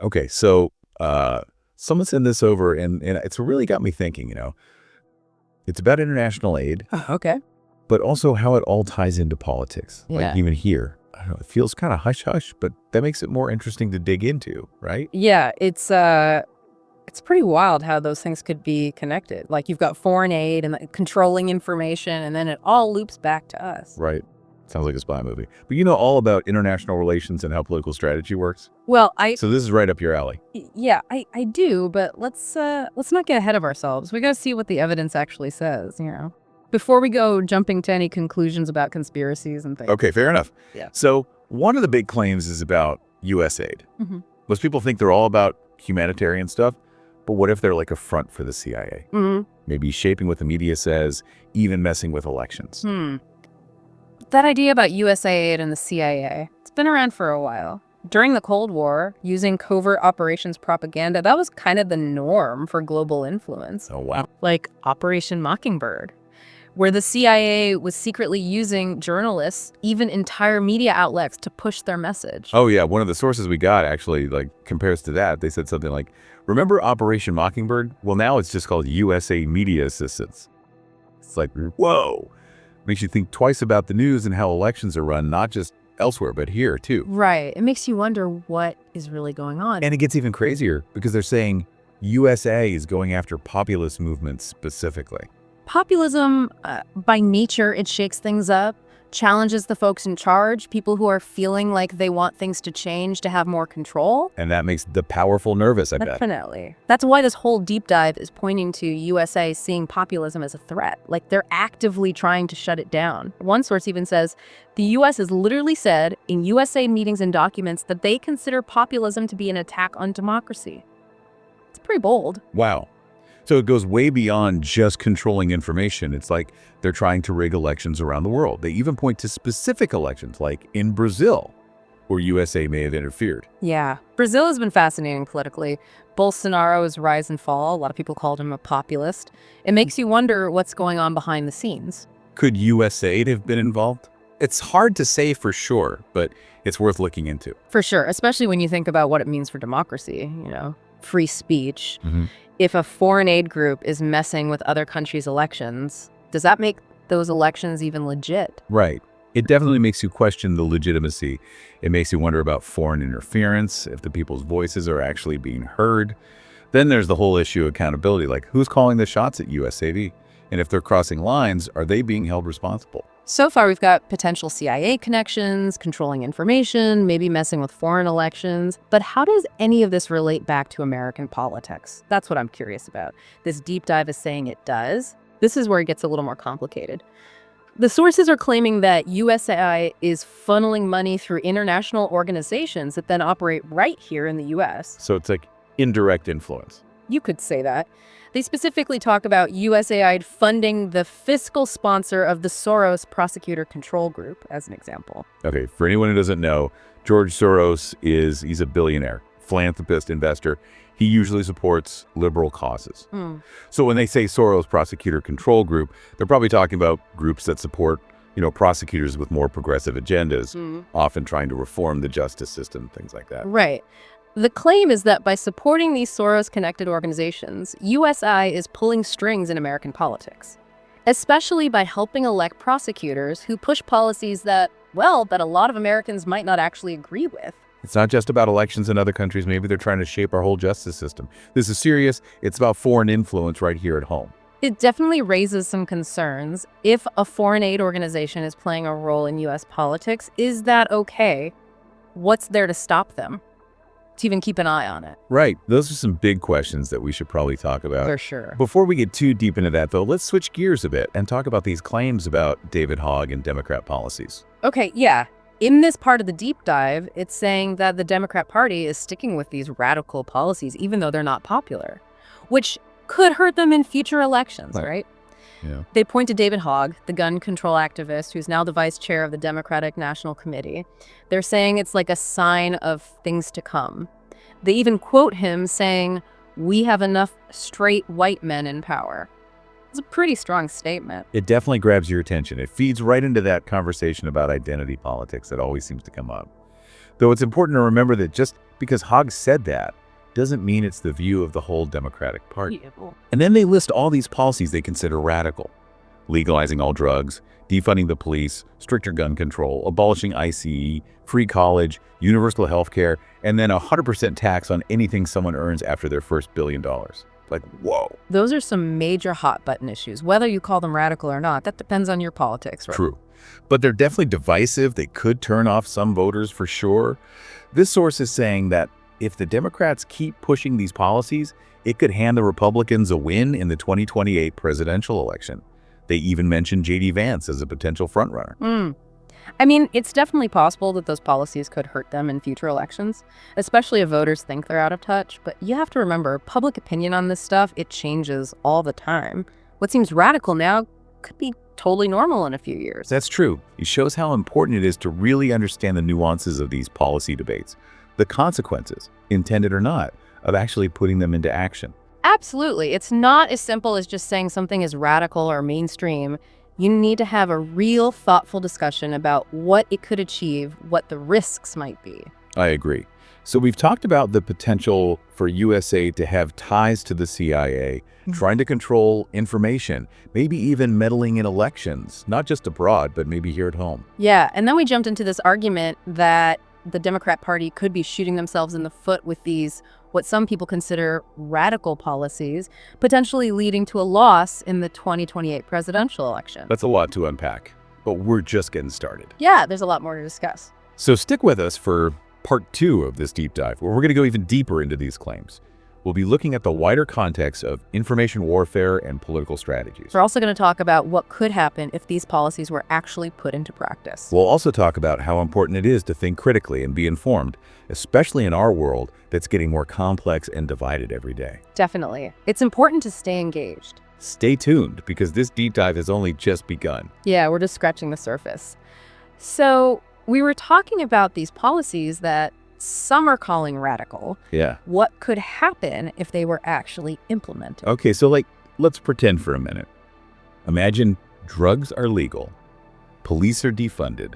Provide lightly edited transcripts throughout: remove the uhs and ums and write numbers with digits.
Okay, so someone sent this over, and it's really got me thinking, It's about international aid, Oh, okay. but also how it all ties into politics. Yeah. Like even here, I don't know, it feels kind of hush-hush, but that makes it more interesting to dig into, right? Yeah, it's pretty wild how those things could be connected. Like you've got foreign aid and controlling information, and then it all loops back to us. Right. Sounds like a spy movie. But you know all about international relations and how political strategy works? Well, So this is right up your alley. yeah, I do, but let's not get ahead of ourselves. We got to see what the evidence actually says, before we go jumping to any conclusions about conspiracies and things. Okay, fair enough. Yeah. So one of the big claims is about USAID. Mm-hmm. Most people think they're all about humanitarian stuff, but what if they're like a front for the CIA? Mm-hmm. Maybe shaping what the media says, even messing with elections. That idea about USAID and the CIA, it's been around for a while. During the Cold War, using covert operations propaganda, that was kind of the norm for global influence. Oh, wow. Like Operation Mockingbird, where the CIA was secretly using journalists, even entire media outlets, to push their message. Oh, yeah. One of the sources we got actually compares to that. They said something like, remember Operation Mockingbird? Well, now it's just called USA Media Assistance. It's like, whoa. Makes you think twice about the news and how elections are run, not just elsewhere, but here too. Right. It makes you wonder what is really going on. And it gets even crazier because they're saying USA is going after populist movements specifically. Populism, by nature, it shakes things up, challenges the folks in charge, people who are feeling like they want things to change to have more control. And that makes the powerful nervous, I bet. Definitely. That's why this whole deep dive is pointing to USA seeing populism as a threat. Like they're actively trying to shut it down. One source even says the US has literally said in USA meetings and documents that they consider populism to be an attack on democracy. It's pretty bold. Wow. So it goes way beyond just controlling information. It's like they're trying to rig elections around the world. They even point to specific elections, like in Brazil, where USA may have interfered. Yeah. Brazil has been fascinating politically. Bolsonaro's rise and fall, a lot of people called him a populist. It makes you wonder what's going on behind the scenes. Could USAID have been involved? It's hard to say for sure, but it's worth looking into. For sure, especially when you think about what it means for democracy, free speech. Mm-hmm. If a foreign aid group is messing with other countries' elections, does that make those elections even legit? Right. It definitely makes you question the legitimacy. It makes you wonder about foreign interference, if the people's voices are actually being heard. Then there's the whole issue of accountability, like who's calling the shots at USAID? And if they're crossing lines, are they being held responsible? So far, we've got potential CIA connections, controlling information, maybe messing with foreign elections. But how does any of this relate back to American politics? That's what I'm curious about. This deep dive is saying it does. This is where it gets a little more complicated. The sources are claiming that USAID is funneling money through international organizations that then operate right here in the U.S. So it's like indirect influence. You could say that. They specifically talk about USAID funding the fiscal sponsor of the Soros Prosecutor Control Group, as an example. Okay, for anyone who doesn't know, George Soros he's a billionaire, philanthropist, investor. He usually supports liberal causes. So when they say Soros Prosecutor Control Group, they're probably talking about groups that support, prosecutors with more progressive agendas, often trying to reform the justice system, things like that. Right. The claim is that by supporting these Soros-connected organizations, USI is pulling strings in American politics, especially by helping elect prosecutors who push policies that a lot of Americans might not actually agree with. It's not just about elections in other countries. Maybe they're trying to shape our whole justice system. This is serious. It's about foreign influence right here at home. It definitely raises some concerns. If a foreign aid organization is playing a role in U.S. politics, is that okay? What's there to stop them? To even keep an eye on it. Right. Those are some big questions that we should probably talk about. For sure. Before we get too deep into that, though, let's switch gears a bit and talk about these claims about David Hogg and Democrat policies. Okay, yeah. In this part of the deep dive, it's saying that the Democrat Party is sticking with these radical policies, even though they're not popular, which could hurt them in future elections, right? Yeah. They point to David Hogg, the gun control activist, who's now the vice chair of the Democratic National Committee. They're saying it's like a sign of things to come. They even quote him saying, "We have enough straight white men in power." It's a pretty strong statement. It definitely grabs your attention. It feeds right into that conversation about identity politics that always seems to come up. Though it's important to remember that just because Hogg said that doesn't mean it's the view of the whole Democratic Party. And then they list all these policies they consider radical. Legalizing all drugs, defunding the police, stricter gun control, abolishing ICE, free college, universal health care, and then 100% tax on anything someone earns after their first $1 billion. Like, whoa. Those are some major hot button issues. Whether you call them radical or not, that depends on your politics, right? True. But they're definitely divisive. They could turn off some voters for sure. This source is saying that if the Democrats keep pushing these policies, it could hand the Republicans a win in the 2028 presidential election. They even mentioned J.D. Vance as a potential frontrunner. I mean, it's definitely possible that those policies could hurt them in future elections, especially if voters think they're out of touch. But you have to remember, public opinion on this stuff, it changes all the time. What seems radical now could be totally normal in a few years. That's true. It shows how important it is to really understand the nuances of these policy debates, the consequences, intended or not, of actually putting them into action. Absolutely. It's not as simple as just saying something is radical or mainstream. You need to have a real thoughtful discussion about what it could achieve, what the risks might be. I agree. So we've talked about the potential for USAID to have ties to the CIA, trying to control information, maybe even meddling in elections, not just abroad, but maybe here at home. Yeah, and then we jumped into this argument that the Democrat Party could be shooting themselves in the foot with these, what some people consider radical policies, potentially leading to a loss in the 2028 presidential election. That's a lot to unpack, but we're just getting started. Yeah, there's a lot more to discuss. So stick with us for part 2 of this deep dive, where we're going to go even deeper into these claims. We'll be looking at the wider context of information warfare and political strategies. We're also going to talk about what could happen if these policies were actually put into practice. We'll also talk about how important it is to think critically and be informed, especially in our world that's getting more complex and divided every day. Definitely. It's important to stay engaged. Stay tuned, because this deep dive has only just begun. Yeah, we're just scratching the surface. So we were talking about these policies that some are calling radical. Yeah. What could happen if they were actually implemented? Okay, so let's pretend for a minute. Imagine drugs are legal, police are defunded,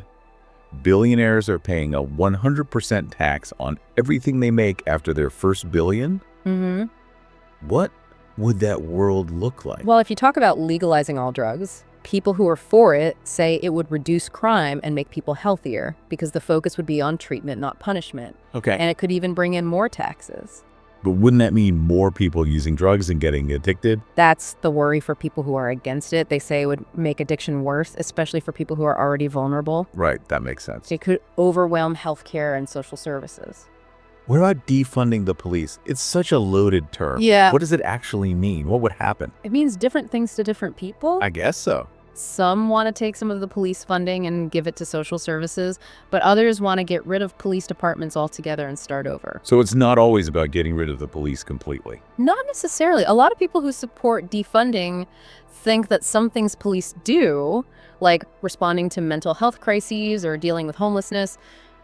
billionaires are paying a 100% tax on everything they make after their first billion. What would that world look like? Well, if you talk about legalizing all drugs, people who are for it say it would reduce crime and make people healthier because the focus would be on treatment, not punishment. Okay. And it could even bring in more taxes. But wouldn't that mean more people using drugs and getting addicted? That's the worry for people who are against it. They say it would make addiction worse, especially for people who are already vulnerable. Right, that makes sense. It could overwhelm healthcare and social services. What about defunding the police? It's such a loaded term. Yeah. What does it actually mean? What would happen? It means different things to different people. I guess so. Some want to take some of the police funding and give it to social services, but others want to get rid of police departments altogether and start over. So it's not always about getting rid of the police completely. Not necessarily. A lot of people who support defunding think that some things police do, like responding to mental health crises or dealing with homelessness,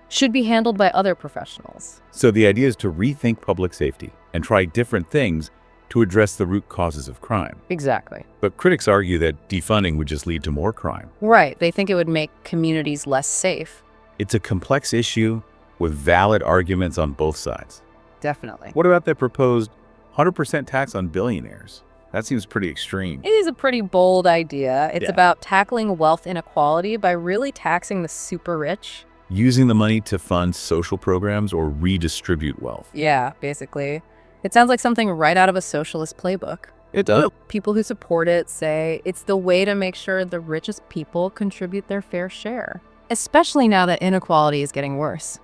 should be handled by other professionals. So the idea is to rethink public safety and try different things to address the root causes of crime. Exactly. But critics argue that defunding would just lead to more crime. Right. They think it would make communities less safe. It's a complex issue with valid arguments on both sides. Definitely. What about the proposed 100% tax on billionaires? That seems pretty extreme. It is a pretty bold idea. It's Yeah. about tackling wealth inequality by really taxing the super rich. Using the money to fund social programs or redistribute wealth. Yeah, basically. It sounds like something right out of a socialist playbook. It does. People who support it say it's the way to make sure the richest people contribute their fair share, especially now that inequality is getting worse.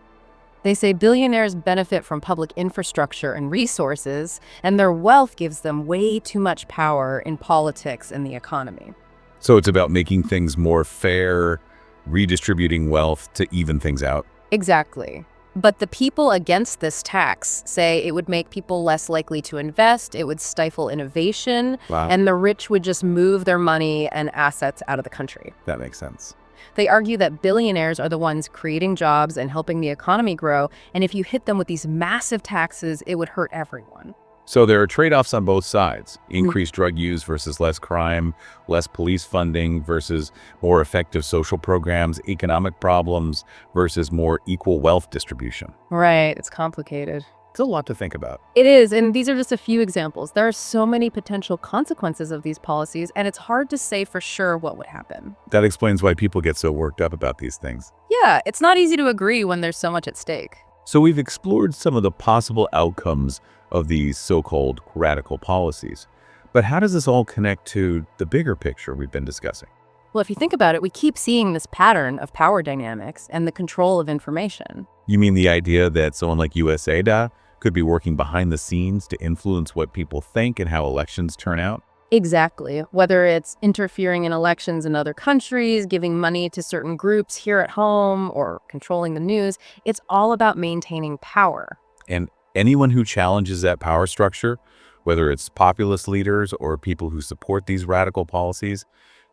They say billionaires benefit from public infrastructure and resources, and their wealth gives them way too much power in politics and the economy. So it's about making things more fair, redistributing wealth to even things out. Exactly. But the people against this tax say it would make people less likely to invest, it would stifle innovation, Wow. and the rich would just move their money and assets out of the country. That makes sense. They argue that billionaires are the ones creating jobs and helping the economy grow, and if you hit them with these massive taxes, it would hurt everyone. So there are trade-offs on both sides. Increased drug use versus less crime, less police funding versus more effective social programs, economic problems versus more equal wealth distribution. Right, it's complicated. It's a lot to think about. It is, and these are just a few examples. There are so many potential consequences of these policies, and it's hard to say for sure what would happen. That explains why people get so worked up about these things. Yeah, it's not easy to agree when there's so much at stake. So we've explored some of the possible outcomes of these so-called radical policies. But how does this all connect to the bigger picture we've been discussing? Well, if you think about it, we keep seeing this pattern of power dynamics and the control of information. You mean the idea that someone like USAID could be working behind the scenes to influence what people think and how elections turn out? Exactly. Whether it's interfering in elections in other countries, giving money to certain groups here at home, or controlling the news, it's all about maintaining power. And anyone who challenges that power structure, whether it's populist leaders or people who support these radical policies,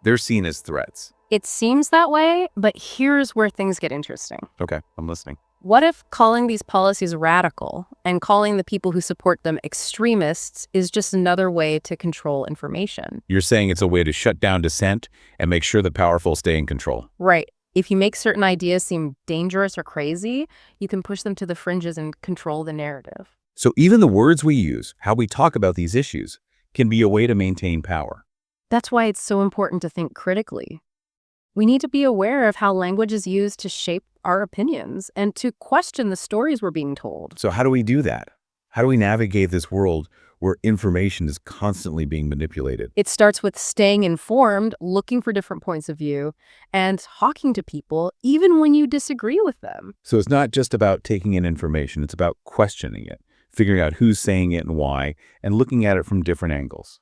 they're seen as threats. It seems that way, but here's where things get interesting. Okay, I'm listening. What if calling these policies radical and calling the people who support them extremists is just another way to control information? You're saying it's a way to shut down dissent and make sure the powerful stay in control. Right. If you make certain ideas seem dangerous or crazy, you can push them to the fringes and control the narrative. So even the words we use, how we talk about these issues, can be a way to maintain power. That's why it's so important to think critically. We need to be aware of how language is used to shape our opinions and to question the stories we're being told. So how do we do that? How do we navigate this world where information is constantly being manipulated? It starts with staying informed, looking for different points of view, and talking to people even when you disagree with them. So it's not just about taking in information, it's about questioning it, figuring out who's saying it and why, and looking at it from different angles.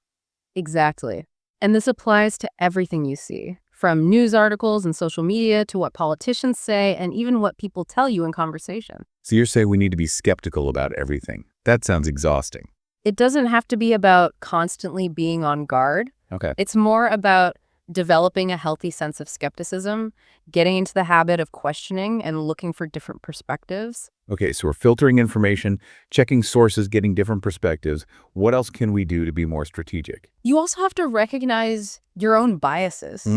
Exactly. And this applies to everything you see, from news articles and social media to what politicians say and even what people tell you in conversation. So you're saying we need to be skeptical about everything. That sounds exhausting. It doesn't have to be about constantly being on guard. Okay. It's more about developing a healthy sense of skepticism, getting into the habit of questioning and looking for different perspectives. Okay, so we're filtering information, checking sources, getting different perspectives. What else can we do to be more strategic? You also have to recognize your own biases.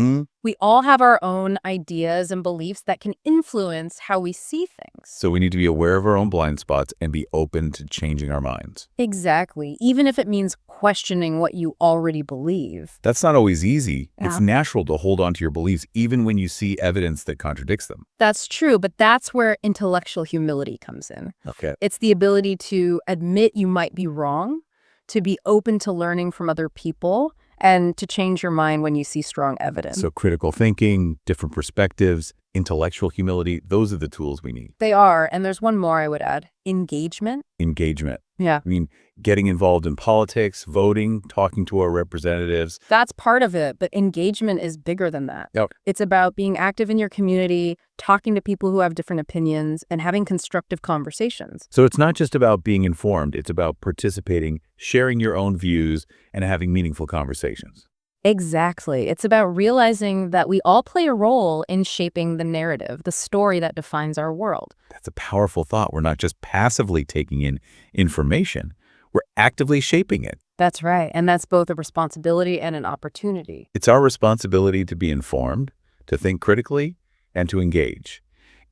We all have our own ideas and beliefs that can influence how we see things. So we need to be aware of our own blind spots and be open to changing our minds. Exactly, even if it means questioning what you already believe. That's not always easy. Yeah. It's natural to hold on to your beliefs even when you see evidence that contradicts them. That's true, but that's where intellectual humility comes in. Okay. It's the ability to admit you might be wrong, to be open to learning from other people, and to change your mind when you see strong evidence. So critical thinking, different perspectives, intellectual humility, those are the tools we need. They are, and there's one more I would add. Engagement. Engagement. Yeah. I mean, getting involved in politics, voting, talking to our representatives. That's part of it, but engagement is bigger than that. Yep. It's about being active in your community, talking to people who have different opinions, and having constructive conversations. So it's not just about being informed, it's about participating, sharing your own views, and having meaningful conversations. Exactly. It's about realizing that we all play a role in shaping the narrative, the story that defines our world. That's a powerful thought. We're not just passively taking in information, we're actively shaping it. That's right. And that's both a responsibility and an opportunity. It's our responsibility to be informed, to think critically, and to engage.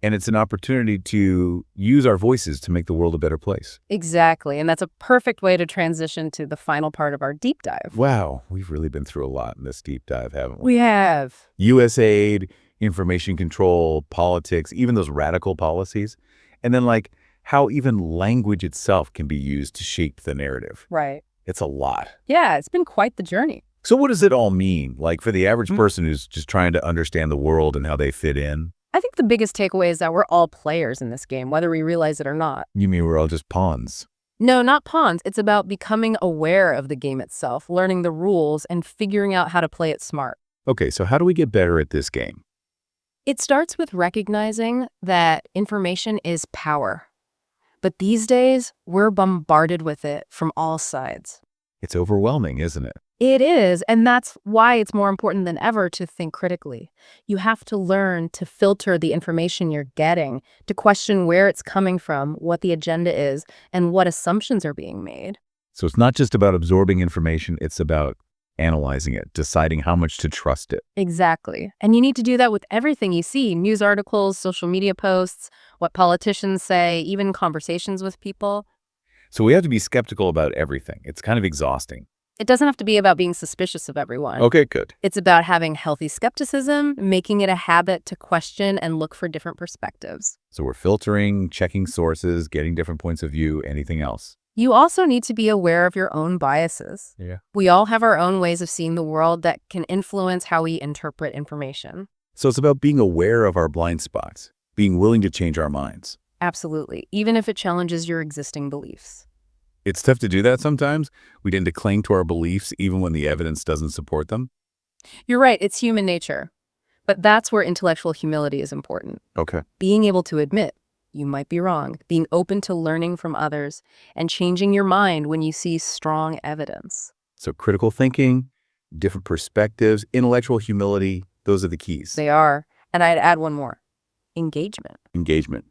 And it's an opportunity to use our voices to make the world a better place. Exactly. And that's a perfect way to transition to the final part of our deep dive. Wow, we've really been through a lot in this deep dive, haven't we? We have. USAID, information control, politics, even those radical policies. And then like how even language itself can be used to shape the narrative. Right. It's a lot. Yeah, it's been quite the journey. So what does it all mean? Like for the average person who's just trying to understand the world and how they fit in? I think the biggest takeaway is that we're all players in this game, whether we realize it or not. You mean we're all just pawns? No, not pawns. It's about becoming aware of the game itself, learning the rules, and figuring out how to play it smart. Okay, so how do we get better at this game? It starts with recognizing that information is power. But these days, we're bombarded with it from all sides. It's overwhelming, isn't it? It is, and that's why it's more important than ever to think critically. You have to learn to filter the information you're getting, to question where it's coming from, what the agenda is, and what assumptions are being made. So it's not just about absorbing information, it's about analyzing it, deciding how much to trust it. Exactly. And you need to do that with everything you see, news articles, social media posts, what politicians say, even conversations with people. So we have to be skeptical about everything. It's kind of exhausting. It doesn't have to be about being suspicious of everyone. Okay, good. It's about having healthy skepticism, making it a habit to question and look for different perspectives. So we're filtering, checking sources, getting different points of view, anything else. You also need to be aware of your own biases. Yeah. We all have our own ways of seeing the world that can influence how we interpret information. So it's about being aware of our blind spots, being willing to change our minds. Absolutely, even if it challenges your existing beliefs. It's tough to do that sometimes. We tend to cling to our beliefs even when the evidence doesn't support them. You're right, it's human nature. But that's where intellectual humility is important. Okay. Being able to admit you might be wrong, being open to learning from others, and changing your mind when you see strong evidence. So critical thinking, different perspectives, intellectual humility, those are the keys. They are. And I'd add one more. Engagement. Engagement.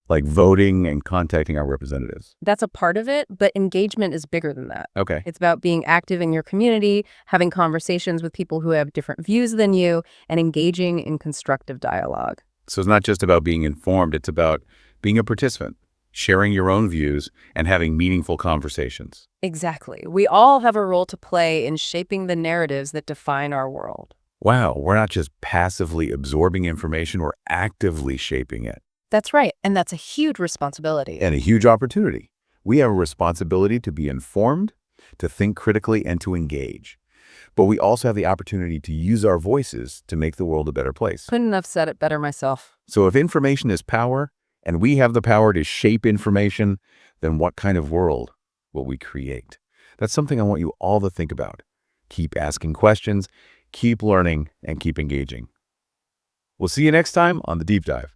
Like voting and contacting our representatives. That's a part of it, but engagement is bigger than that. Okay. It's about being active in your community, having conversations with people who have different views than you, and engaging in constructive dialogue. So it's not just about being informed, it's about being a participant, sharing your own views, and having meaningful conversations. Exactly. We all have a role to play in shaping the narratives that define our world. Wow, we're not just passively absorbing information, we're actively shaping it. That's right, and that's a huge responsibility. And a huge opportunity. We have a responsibility to be informed, to think critically, and to engage. But we also have the opportunity to use our voices to make the world a better place. Couldn't have said it better myself. So if information is power, and we have the power to shape information, then what kind of world will we create? That's something I want you all to think about. Keep asking questions, keep learning, and keep engaging. We'll see you next time on The Deep Dive.